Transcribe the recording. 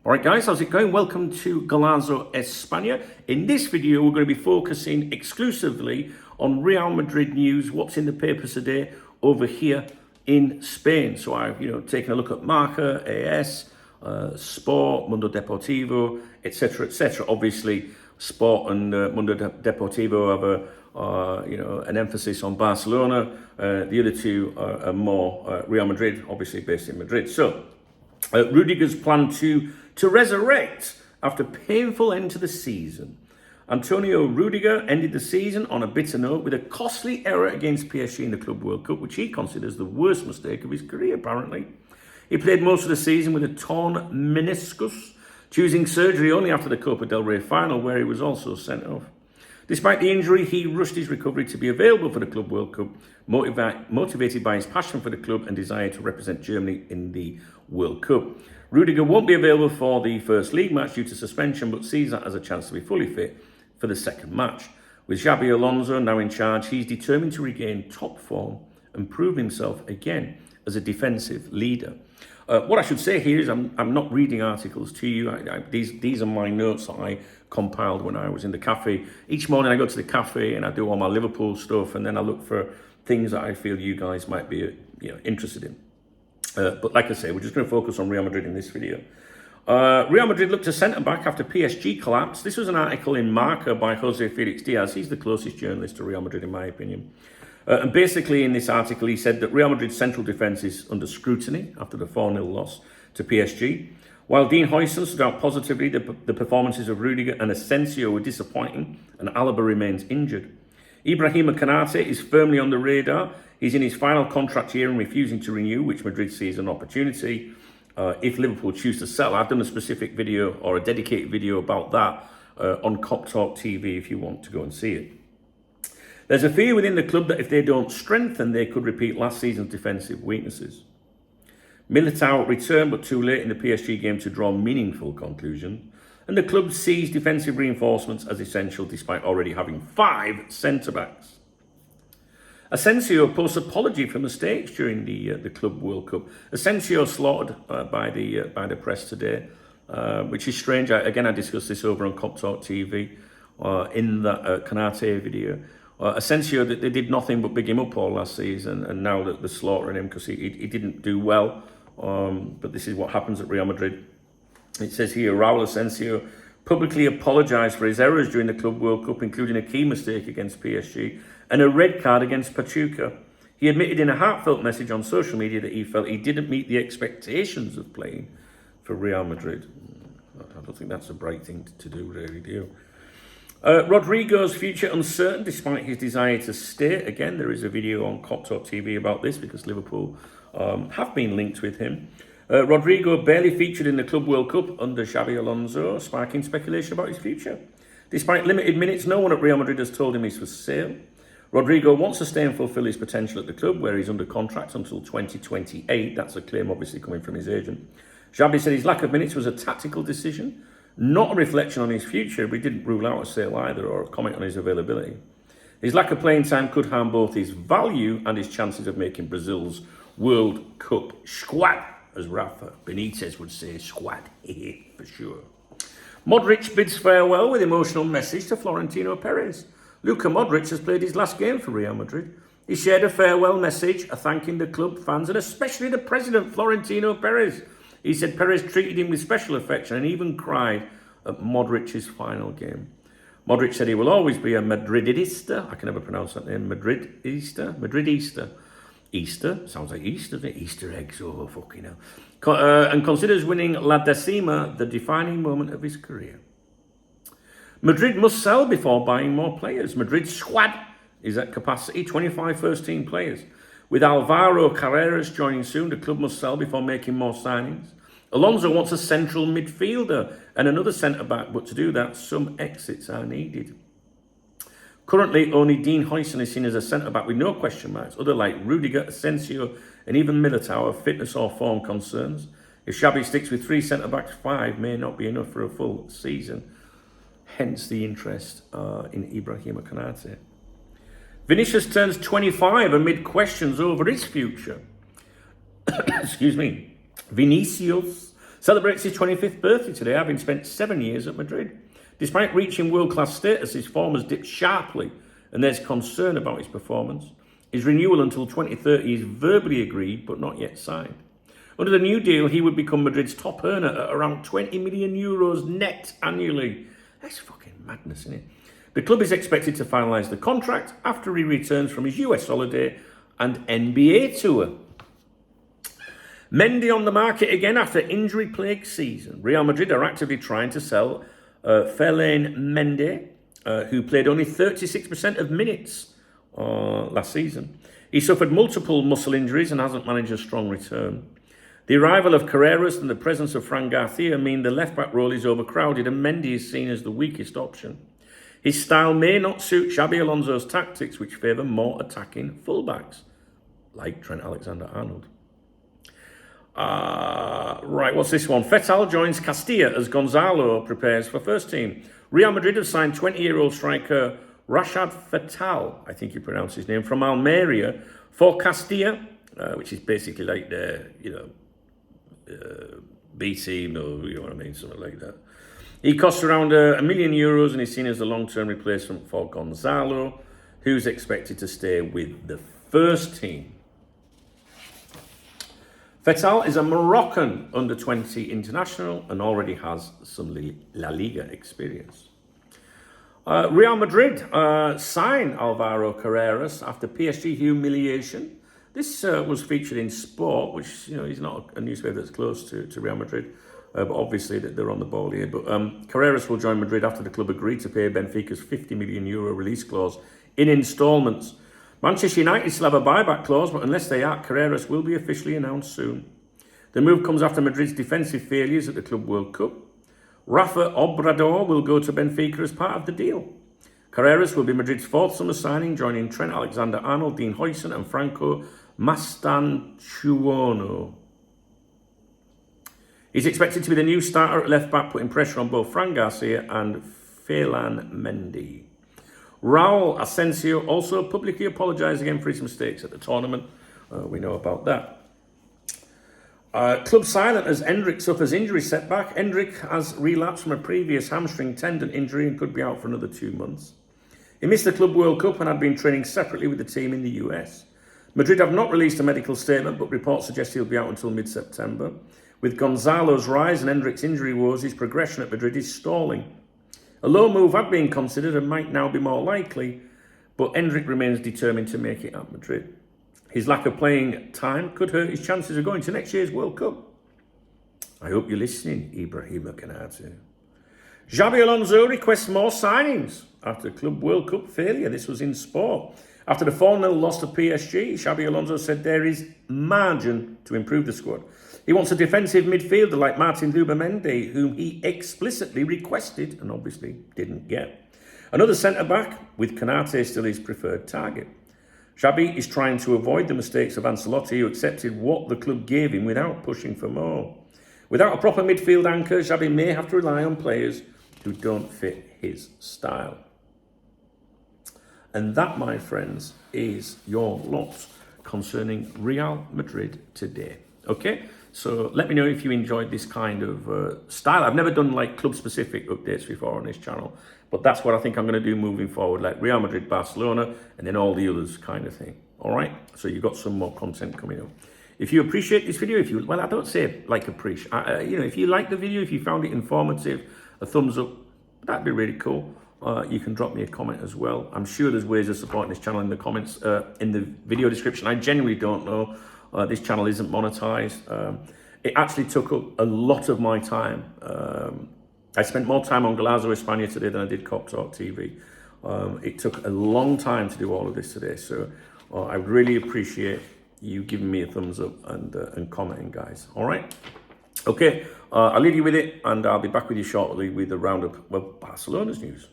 Alright guys, how's it going? Welcome to Golazo España. In this video, we're going to be focusing exclusively on Real Madrid news, what's in the papers today over here in Spain. So I've taken a look at MARCA, AS, Sport, Mundo Deportivo, etc., etc. Obviously, Sport and Mundo Deportivo have an emphasis on Barcelona. The other two are more Real Madrid, obviously based in Madrid. So Rüdiger's plan to resurrect after painful end to the season. Antonio Rüdiger ended the season on a bitter note with a costly error against PSG in the Club World Cup, which he considers the worst mistake of his career, apparently. He played most of the season with a torn meniscus, choosing surgery only after the Copa del Rey final, where he was also sent off. Despite the injury, he rushed his recovery to be available for the Club World Cup, motivated by his passion for the club and desire to represent Germany in the World Cup. Rüdiger won't be available for the first league match due to suspension, but sees that as a chance to be fully fit for the second match. With Xabi Alonso now in charge, he's determined to regain top form and prove himself again as a defensive leader. What I should say here is I'm not reading articles to you. These are my notes that I compiled when I was in the cafe. Each morning I go to the cafe and I do all my Liverpool stuff, and then I look for things that I feel you guys might be interested in. But like I say, we're just going to focus on Real Madrid in this video. Real Madrid looked to centre-back after PSG collapsed. This was an article in Marca by Jose Felix Diaz. He's the closest journalist to Real Madrid, in my opinion. And basically in this article, he said that Real Madrid's central defence is under scrutiny after the 4-0 loss to PSG. While Dean Huijsen stood out positively, the performances of Rüdiger and Asencio were disappointing, and Alaba remains injured. Ibrahima Konate is firmly on the radar. He's in his final contract year and refusing to renew, which Madrid sees an opportunity if Liverpool choose to sell. I've done a specific video or a dedicated video about that on Cop Talk TV if you want to go and see it. There's a fear within the club that if they don't strengthen, they could repeat last season's defensive weaknesses. Militao returned, but too late in the PSG game to draw meaningful conclusions. And the club sees defensive reinforcements as essential despite already having 5 centre-backs. Asencio posts apology for mistakes during the Club World Cup. Asencio slaughtered by the press today, which is strange. I discussed this over on Cop Talk TV in the Konate video. Asencio, they did nothing but big him up all last season, and now that they're slaughtering him because he didn't do well. But this is what happens at Real Madrid. It says here, Raul Asencio publicly apologised for his errors during the Club World Cup, including a key mistake against PSG and a red card against Pachuca. He admitted in a heartfelt message on social media that he felt he didn't meet the expectations of playing for Real Madrid. I don't think that's a bright thing to do, really, do you? Rodrigo's future uncertain despite his desire to stay. Again, there is a video on Cop Talk TV about this because Liverpool have been linked with him. Rodrigo barely featured in the Club World Cup under Xabi Alonso, sparking speculation about his future. Despite limited minutes, no one at Real Madrid has told him he's for sale. Rodrigo wants to stay and fulfil his potential at the club, where he's under contract until 2028. That's a claim obviously coming from his agent. Xabi said his lack of minutes was a tactical decision, not a reflection on his future, but he didn't rule out a sale either or comment on his availability. His lack of playing time could harm both his value and his chances of making Brazil's World Cup squad, as Rafa Benitez would say, squad, for sure. Modric bids farewell with emotional message to Florentino Perez. Luka Modric has played his last game for Real Madrid. He shared a farewell message, thanking the club, fans, and especially the president, Florentino Perez. He said Perez treated him with special affection and even cried at Modric's final game. Modric said he will always be a Madridista. I can never pronounce that name. Madridista. Easter. Sounds like Easter, doesn't it? Easter eggs. Oh, fucking hell. And considers winning La Decima the defining moment of his career. Madrid must sell before buying more players. Madrid's squad is at capacity, 25 first-team players. With Alvaro Carreras joining soon, the club must sell before making more signings. Alonso wants a central midfielder and another centre-back, but to do that, some exits are needed. Currently, only Dean Huijsen is seen as a centre-back with no question marks. Others like Rüdiger, Asencio and even Militao have fitness or form concerns. If Xabi sticks with 3 centre-backs, 5 may not be enough for a full season. Hence the interest in Ibrahima Konate. Vinicius turns 25 amid questions over his future. Excuse me. Vinicius celebrates his 25th birthday today, having spent 7 years at Madrid. Despite reaching world-class status, his form has dipped sharply, and there's concern about his performance. His renewal until 2030 is verbally agreed, but not yet signed. Under the new deal, he would become Madrid's top earner at around 20 million euros net annually. That's fucking madness, isn't it? The club is expected to finalise the contract after he returns from his US holiday and NBA tour. Mendy on the market again after injury-plagued season. Real Madrid are actively trying to sell Ferland Mendy, who played only 36% of minutes last season. He suffered multiple muscle injuries and hasn't managed a strong return. The arrival of Carreras and the presence of Fran Garcia mean the left-back role is overcrowded and Mendy is seen as the weakest option. His style may not suit Xabi Alonso's tactics, which favour more attacking fullbacks, like Trent Alexander-Arnold. Right, what's this one? Fetal joins Castilla as Gonzalo prepares for first team. Real Madrid have signed 20-year-old striker Rashad Fetal, I think you pronounce his name, from Almeria for Castilla, which is basically like the, B team, or you know what I mean, something like that. He costs around €1 million and is seen as a long-term replacement for Gonzalo, who's expected to stay with the first team. Fetal is a Moroccan under-20 international and already has some La Liga experience. Real Madrid sign Alvaro Carreras after PSG humiliation. This was featured in Sport, which is not a newspaper that's close to Real Madrid, but obviously they're on the ball here. But Carreras will join Madrid after the club agreed to pay Benfica's €50 million release clause in instalments. Manchester United still have a buyback clause, but unless they act, Carreras will be officially announced soon. The move comes after Madrid's defensive failures at the Club World Cup. Rafa Obrador will go to Benfica as part of the deal. Carreras will be Madrid's fourth summer signing, joining Trent Alexander-Arnold, Dean Huijsen and Franco Mastantuono. He's expected to be the new starter at left-back, putting pressure on both Fran Garcia and Ferland Mendy. Raul Asencio also publicly apologised again for his mistakes at the tournament. We know about that. Club silent as Endrick suffers injury setback. Endrick has relapsed from a previous hamstring tendon injury and could be out for another 2 months. He missed the Club World Cup and had been training separately with the team in the US. Madrid have not released a medical statement, but reports suggest he'll be out until mid-September. With Gonzalo's rise and Endrick's injury woes, his progression at Madrid is stalling. A loan move had been considered and might now be more likely, but Endrick remains determined to make it at Madrid. His lack of playing time could hurt his chances of going to next year's World Cup. I hope you're listening, Ibrahima Kanate. Xabi Alonso requests more signings after Club World Cup failure. This was in Sport. After the 4-0 loss to PSG, Xabi Alonso said there is margin to improve the squad. He wants a defensive midfielder like Martin Zubimendi, whom he explicitly requested and obviously didn't get. Another centre-back, with Kanate still his preferred target. Xabi is trying to avoid the mistakes of Ancelotti, who accepted what the club gave him without pushing for more. Without a proper midfield anchor, Xabi may have to rely on players who don't fit his style. And that, my friends, is your lot concerning Real Madrid today. Okay? So let me know if you enjoyed this kind of style. I've never done like club-specific updates before on this channel, but that's what I think I'm going to do moving forward, like Real Madrid, Barcelona, and then all the others kind of thing. All right? So you've got some more content coming up. If you appreciate this video, I don't say like appreciate, if you like the video, if you found it informative, a thumbs up, that'd be really cool. You can drop me a comment as well. I'm sure there's ways of supporting this channel in the comments, in the video description. I genuinely don't know. This channel isn't monetized. It actually took up a lot of my time. I spent more time on Golazo España today than I did Cop Talk TV. It took a long time to do all of this today, so I really appreciate you giving me a thumbs up and commenting, guys. All right? Okay, I'll leave you with it, and I'll be back with you shortly with a roundup of Barcelona's news.